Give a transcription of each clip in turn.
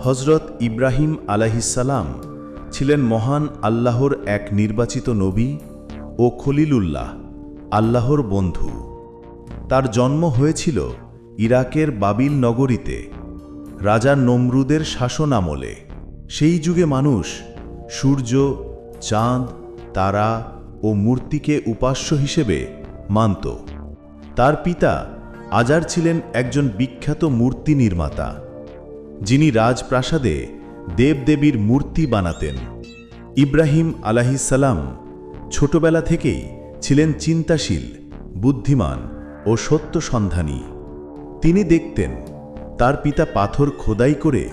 হজরত ইব্রাহিম আলাইহিসসালাম ছিলেন মহান আল্লাহর এক নির্বাচিত নবী ও খলিলুল্লাহ, আল্লাহর বন্ধু। তার জন্ম হয়েছিল ইরাকের বাবিল নগরীতে রাজা নমরুদের শাসন আমলে। সেই যুগে মানুষ সূর্য, চাঁদ, তারা ও মূর্তিকে উপাস্য হিসেবে মানত। তার পিতা আজার ছিলেন একজন বিখ্যাত মূর্তি নির্মাতা, যিনি রাজপ্রাসাদে দেবদেবীর মূর্তি বানাতেন। ইব্রাহিম আলাইহিসসালাম ছোটবেলা থেকেই ছিলেন চিন্তাশীল, বুদ্ধিমান ও সত্যসন্ধানী। তিনি দেখতেন তার পিতা পাথর খোদাই করে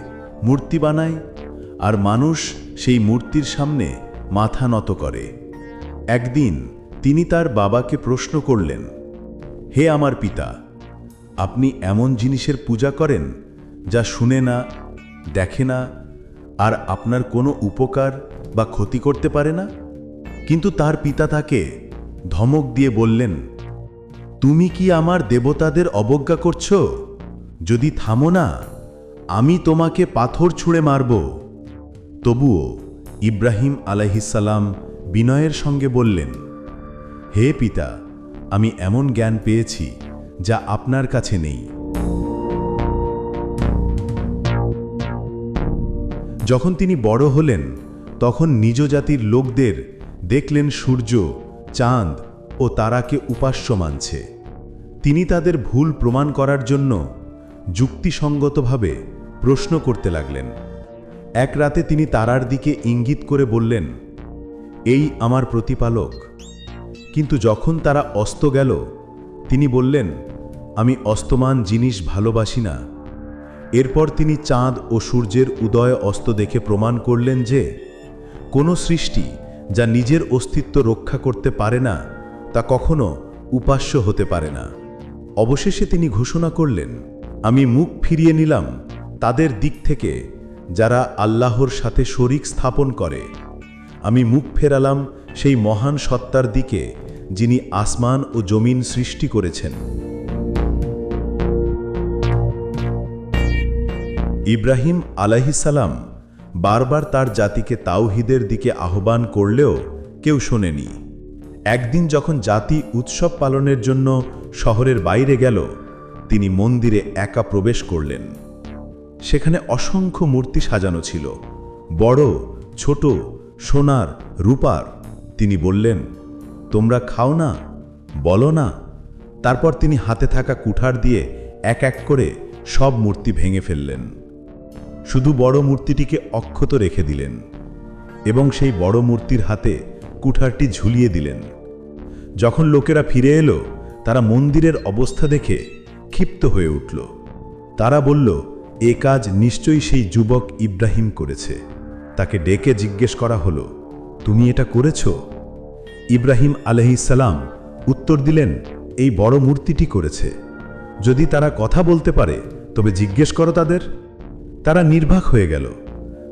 মূর্তি বানায়, আর মানুষ সেই মূর্তির সামনে মাথা নত করে। একদিন তিনি তার বাবাকে প্রশ্ন করলেন, হে আমার পিতা, আপনি এমন জিনিসের পূজা করেন যা শুনে না, দেখে না, আর আপনার কোনো উপকার বা ক্ষতি করতে পারে না? কিন্তু তার পিতা তাকে ধমক দিয়ে বললেন, তুমি কি আমার দেবতাদের অবজ্ঞা করছো? যদি থামো না, আমি তোমাকে পাথর ছুঁড়ে মারব। তবুও ইব্রাহিম আলাইহিসসালাম বিনয়ের সঙ্গে বললেন, হে পিতা, আমি এমন জ্ঞান পেয়েছি যা আপনার কাছে নেই। যখন তিনি বড় হলেন, তখন নিজ জাতির লোকদের দেখলেন সূর্য, চাঁদ ও তারাকে উপাস্য মানছে। তিনি তাদের ভুল প্রমাণ করার জন্য যুক্তিসঙ্গতভাবে প্রশ্ন করতে লাগলেন। এক রাতে তিনি তারার দিকে ইঙ্গিত করে বললেন, এই আমার প্রতিপালক। কিন্তু যখন তারা অস্ত গেল, তিনি বললেন, আমি অস্তমান জিনিস ভালোবাসি না। এরপর তিনি চাঁদ ও সূর্যের উদয় অস্ত দেখে প্রমাণ করলেন যে কোনো সৃষ্টি যা নিজের অস্তিত্ব রক্ষা করতে পারে না, তা কখনো উপাস্য হতে পারে না। অবশেষে তিনি ঘোষণা করলেন, আমি মুখ ফিরিয়ে নিলাম তাদের দিক থেকে যারা আল্লাহর সাথে শরিক স্থাপন করে। আমি মুখ ফেরালাম সেই মহান সত্তার দিকে যিনি আসমান ও জমিন সৃষ্টি করেছেন। ইব্রাহিম আলাইহিসসালাম বারবার তার জাতিকে তাওহীদের দিকে আহ্বান করলেও কেউ শোনেনি। একদিন যখন জাতি উৎসব পালনের জন্য শহরের বাইরে গেল, তিনি মন্দিরে একা প্রবেশ করলেন। সেখানে অসংখ্য মূর্তি সাজানো ছিল, বড় ছোট, সোনার, রূপার। তিনি বললেন, তোমরা খাও না, বলো না। তারপর তিনি হাতে থাকা কুঠার দিয়ে এক এক করে সব মূর্তি ভেঙে ফেললেন। শুধু বড় মূর্তিটিকে অক্ষত রেখে দিলেন এবং সেই বড় মূর্তির হাতে কুঠারটি ঝুলিয়ে দিলেন। যখন লোকেরা ফিরে এলো, তারা মন্দিরের অবস্থা দেখে ক্ষিপ্ত হয়ে উঠল। তারা বলল, এ কাজ নিশ্চয়ই সেই যুবক ইব্রাহিম করেছে। তাকে ডেকে জিজ্ঞেস করা হলো, তুমি এটা করেছ? ইব্রাহিম আলাইহিসসালাম উত্তর দিলেন, এই বড় মূর্তিটি করেছে। যদি তারা কথা বলতে পারে তবে জিজ্ঞেস করো তাদের। তারা নির্বাক হয়ে গেল।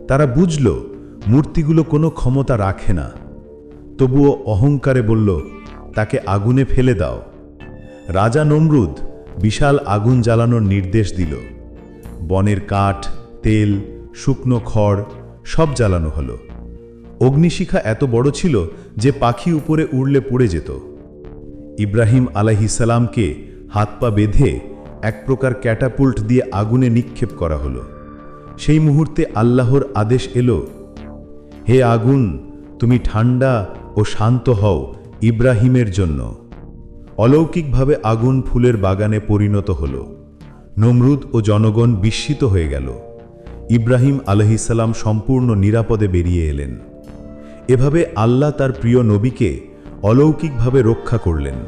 তারা বুঝল মূর্তিগুলো কোনো ক্ষমতা রাখে না। তবুও অহংকারে বলল, তাকে আগুনে ফেলে দাও। রাজা নমরুদ বিশাল আগুন জ্বালানোর নির্দেশ দিল। বনের কাঠ, তেল, শুকনো খড় সব জ্বালানো হলো। অগ্নিশিখা এত বড় ছিল যে পাখি উপরে উড়লে পড়ে যেত। ইব্রাহিম আলাইহিসসালামকে হাত পা বেঁধে এক প্রকার ক্যাটাপুল্ট দিয়ে আগুনে নিক্ষেপ করা হলো। সেই মুহূর্তে আল্লাহর আদেশ এলো, হে আগুন, তুমি ঠান্ডা ও শান্ত হও ইব্রাহিমের জন্য। অলৌকিকভাবে আগুন ফুলের বাগানে পরিণত হল। নমরুদ ও জনগণ বিস্মিত হয়ে গেল। ইব্রাহিম আলাইহিসসালাম সম্পূর্ণ নিরাপদে বেরিয়ে এলেন। এভাবে আল্লাহ তার প্রিয় নবীকে অলৌকিকভাবে রক্ষা করলেন।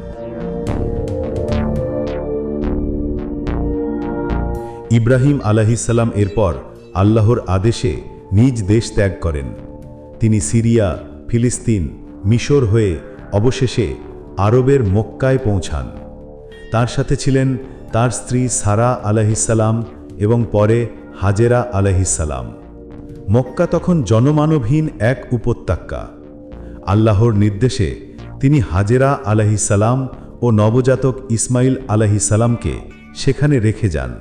ইব্রাহিম আলাইহিসসালাম এরপর আল্লাহর আদেশে নিজ দেশ ত্যাগ করেন। তিনি সিরিয়া, ফিলিস্তিন, মিশর হয়ে অবশেষে আরবের মক্কায় পৌঁছান। তার সাথে ছিলেন তার স্ত্রী সারা আলাইহিসসালাম এবং পরে হাজেরা আলাইহিসসালাম। মক্কা তখন জনমানবহীন এক উপত্যকা। আল্লাহর নির্দেশে তিনি হাজেরা আলাইহিসসালাম ও নবজাতক ইসমাইল আলাইহিসসালামকে সেখানে রেখে যান।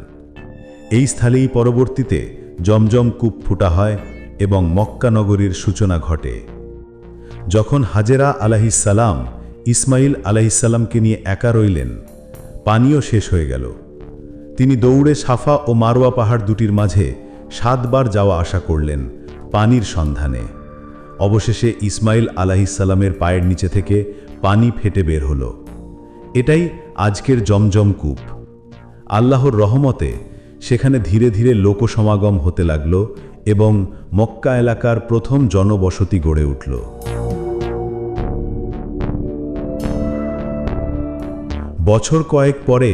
এই স্থলেই পরবর্তীতে জমজম কূপ ফুটা হয় এবং মক্কা নগরীর সূচনা ঘটে। যখন হাজেরা আলাইহিসসালাম ইসমাইল আলাইহিসসালামকে নিয়ে একা রইলেন, পানিও শেষ হয়ে গেল। তিনি দৌড়ে সাফা ও মারওয়া পাহাড় দুটির মাঝে 7 বার যাওয়া আসা করলেন পানির সন্ধানে। অবশেষে ইসমাইল আলাইহিসসালামের পায়ের নিচে থেকে পানি ফেটে বের হল। এটাই আজকের জমজম কূপ। আল্লাহর রহমতে সেখানে ধীরে ধীরে লোকসমাগম হতে লাগল এবং মক্কা এলাকার প্রথম জনবসতি গড়ে উঠল। বছর কয়েক পরে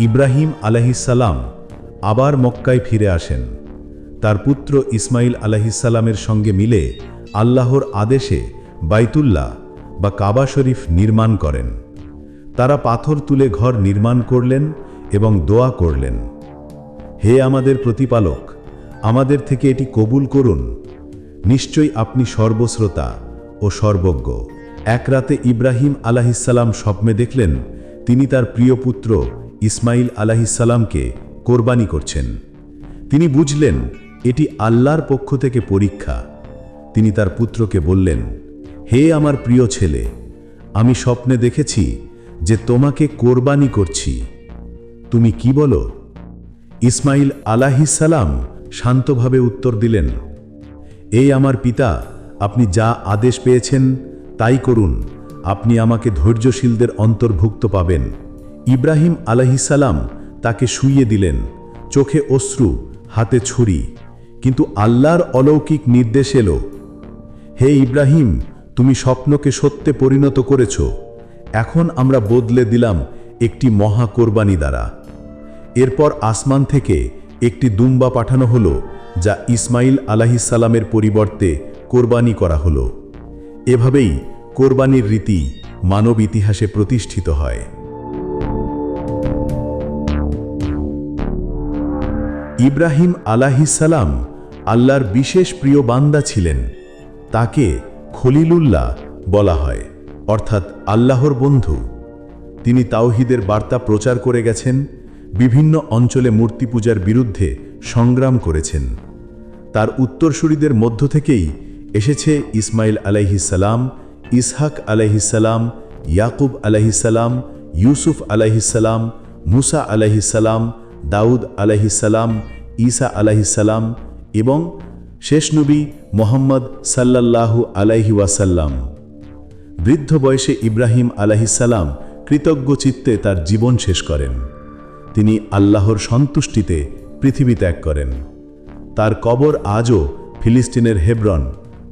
ইব্রাহিম আলাইহিসসালাম আবার মক্কায় ফিরে আসেন। তার পুত্র ইসমাইল আলাইহিসসালামের সঙ্গে মিলে আল্লাহর আদেশে বাইতুল্লাহ বা কাবা শরীফ নির্মাণ করেন। তারা পাথর তুলে ঘর নির্মাণ করলেন এবং দোয়া করলেন, হে আমাদের প্রতিপালক, আমাদের থেকে এটি কবুল করুন। নিশ্চয়ই আপনি সর্বশ্রোতা ও সর্বজ্ঞ। এক রাতে ইব্রাহিম আলাইহিসসালাম স্বপ্নে দেখলেন তিনি তার প্রিয় পুত্র ইসমাইল আলাইহিসসালামকে কোরবানি করছেন। তিনি বুঝলেন এটি আল্লাহর পক্ষ থেকে পরীক্ষা। তিনি তার পুত্রকে বললেন, হে আমার প্রিয় ছেলে, আমি স্বপ্নে দেখেছি যে তোমাকে কোরবানি করছি, তুমি কি বলো? ইসমাইল আলাইহিসসালাম শান্তভাবে উত্তর দিলেন, এই আমার পিতা, আপনি যা আদেশ পেয়েছেন তাই করুন। আপনি আমাকে ধৈর্যশীলদের অন্তর্ভুক্ত পাবেন। ইব্রাহিম আলাইহিসসালাম তাকে শুইয়ে দিলেন, চোখে অশ্রু, হাতে ছুরি। কিন্তু আল্লাহর অলৌকিক নির্দেশ এলো, হে ইব্রাহিম, তুমি স্বপ্নকে সত্যে পরিণত করেছ। এখন আমরা বদলে দিলাম একটি মহা কোরবানি দ্বারা। এরপর আসমান থেকে একটি দুম্বা পাঠানো হলো, যা ইসমাইল আলাইহিসসালামের পরিবর্তে কোরবানি করা হলো। এভাবেই কোরবানির রীতি মানব ইতিহাসে প্রতিষ্ঠিত হয়। ইব্রাহিম আলাইহিসসালাম আল্লাহর বিশেষ প্রিয় বান্দা ছিলেন। তাকে খলিলুল্লাহ বলা হয়, অর্থাৎ আল্লাহর বন্ধু। তিনি তাওহীদের বার্তা প্রচার করে গেছেন, বিভিন্ন অঞ্চলে মূর্তি পূজার বিরুদ্ধে সংগ্রাম করেছেন। তার উত্তরসূরিদের মধ্য থেকেই এসেছে ইসমাইল আলাইহিসসালাম, ইসহাক আলাইহিসসালাম, ইয়াকুব আলাইহিসসালাম, ইউসুফ আলাইহিসসালাম, মুসা আলাইহিসসালাম, দাউদ আলাইহিসসালাম, ঈসা আলাইহিসসালাম এবং শেষ নবী মুহাম্মদ সাল্লাল্লাহু আলাইহি ওয়াসাল্লাম। বৃদ্ধ বয়সে ইব্রাহিম আলাইহিসসালাম কৃতজ্ঞ চিত্তে তার জীবন শেষ করেন। তিনি আল্লাহর সন্তুষ্টিতে পৃথিবী ত্যাগ করেন। তার কবর আজও ফিলিস্তিনের হেব্রন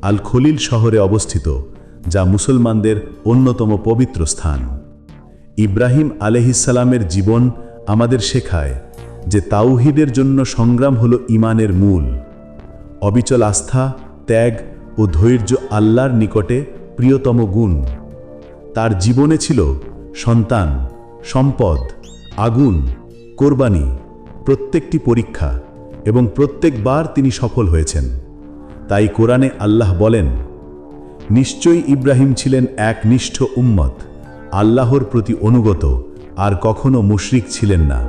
আল খলিল শহরে অবস্থিত, যা মুসলমানদের অন্যতম পবিত্র স্থান। ইব্রাহিম আলাইহিসসালামের জীবন আমাদের শেখায় যে তাওহীদের জন্য সংগ্রাম হলো ঈমানের মূল। অবিচল আস্থা, ত্যাগ ও ধৈর্য আল্লাহর নিকটে প্রিয়তম গুণ। তার জীবনে ছিল সন্তান, সম্পদ, আগুন, কোরবানি, প্রত্যেকটি পরীক্ষা, এবং প্রত্যেকবার তিনি সফল হয়েছেন। তাই কোরআনে আল্লাহ বলেন, নিশ্চয়ই ইব্রাহিম ছিলেন একনিষ্ঠ উম্মত, আল্লাহর প্রতি অনুগত, আর কখনো মুশরিক ছিলেন না।